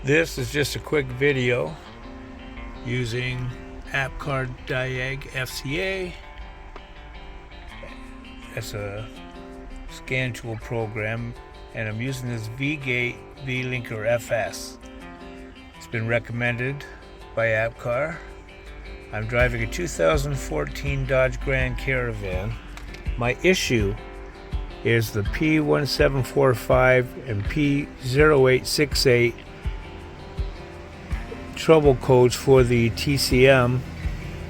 This is just a quick video using Appcar Diag FCA. That's a scan tool program, and I'm using this V-Gate V-Linker FS. It's been recommended by Appcar. I'm driving a 2014 Dodge Grand Caravan. My issue is the P1745 and P0868 trouble codes for the TCM,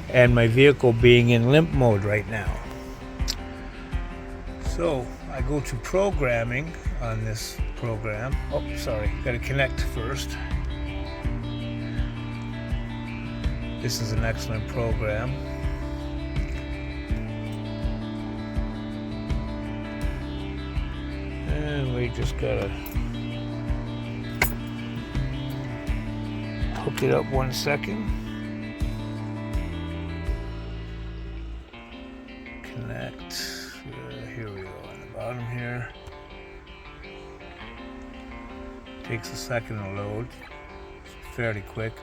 and my vehicle being in limp mode right now. So I go to programming on this program. Oh, sorry, gotta connect first. This is an excellent program. And we just gotta hook it up 1 second. Connect. Here we go on the bottom here. Takes a second to load. It's fairly quick.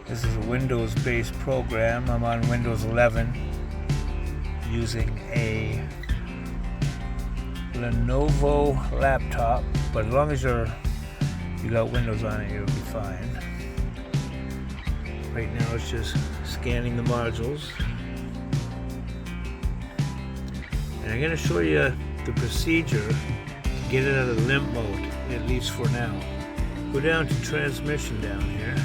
This is a Windows-based program. I'm on Windows 11 using a Lenovo laptop, but as long as you got Windows on it, you'll be fine. Right now it's just scanning the modules. And I'm going to show you the procedure to get it out of limp mode, at least for now. Go down to transmission down here.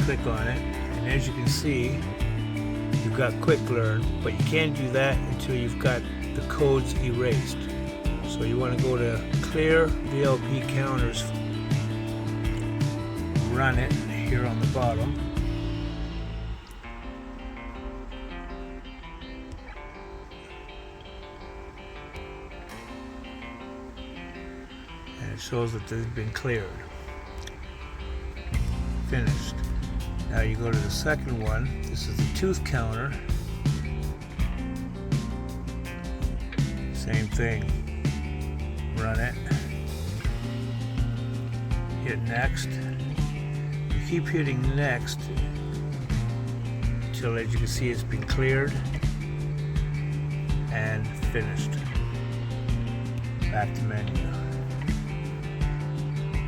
Click on it, and as you can see, you've got quick learn, but you can't do that until you've got the codes erased. So you want to go to clear VLP counters, run it here on the bottom, and it shows that they've been cleared. Finished. Now you go to the second one. This is the tooth counter. Same thing. Run it. Hit next. You keep hitting next until, as you can see, it's been cleared and finished. Back to menu.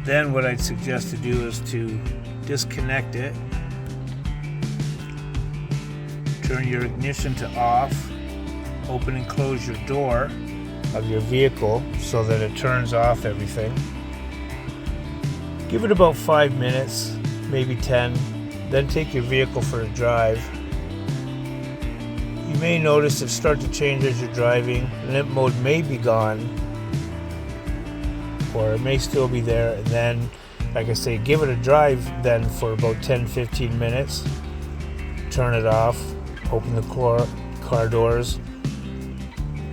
Then what I'd suggest to do is to disconnect it. Turn your ignition to off, open and close your door of your vehicle so that it turns off everything. Give it about 5 minutes, maybe 10, then take your vehicle for a drive. You may notice it start to change as you're driving. Limp mode may be gone, or it may still be there, and then, like I say, give it a drive then for about 10-15 minutes. Turn it off. Open the car doors,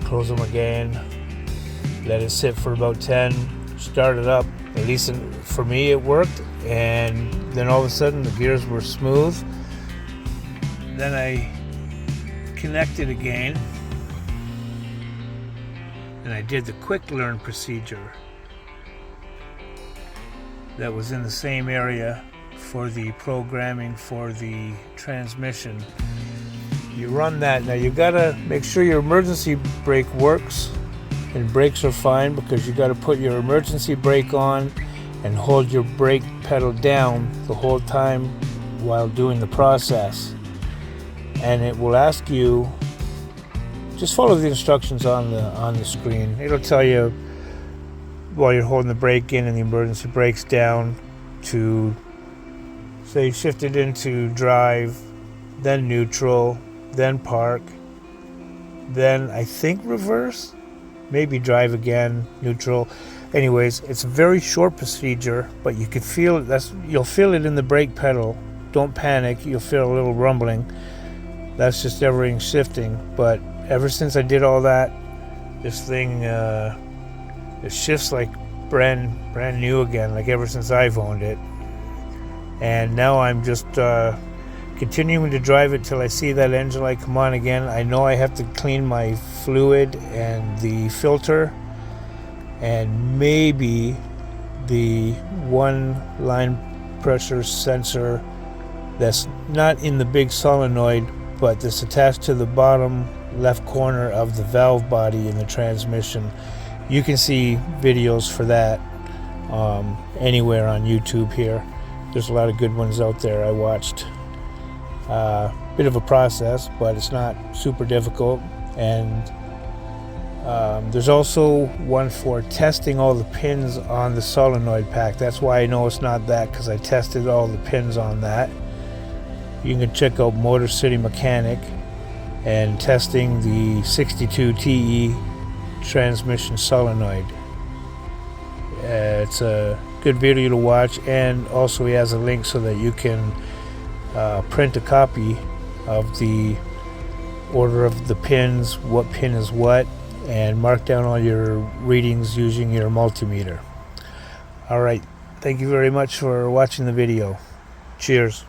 close them again, let it sit for about 10, start it up. At least for me it worked, and then all of a sudden the gears were smooth. Then I connected again, and I did the quick learn procedure that was in the same area for the programming for the transmission. You run that. Now you gotta make sure your emergency brake works and brakes are fine, because you gotta put your emergency brake on and hold your brake pedal down the whole time while doing the process. And it will ask you, just follow the instructions on the screen. It'll tell you while you're holding the brake in and the emergency brake's down to say shift it into drive, then neutral, then park, then I think reverse, maybe drive again, neutral. Anyways, it's a very short procedure, but you can feel it. You'll feel it in the brake pedal. Don't panic, you'll feel a little rumbling. That's just everything shifting. But ever since I did all that, this thing it shifts like brand new again, like ever since I've owned it. And now I'm just continuing to drive it till I see that engine light come on again. I know I have to clean my fluid and the filter, and maybe the one line pressure sensor that's not in the big solenoid, but that's attached to the bottom left corner of the valve body in the transmission. You can see videos for that anywhere on YouTube here. There's a lot of good ones out there I watched. Bit of a process, but it's not super difficult. And there's also one for testing all the pins on the solenoid pack. That's why I know it's not that, because I tested all the pins on that. You can check out Motor City Mechanic and testing the 62 TE transmission solenoid. It's a good video to watch, and also he has a link so that you can print a copy of the order of the pins, what pin is what, and mark down all your readings using your multimeter. Alright, thank you very much for watching the video. Cheers.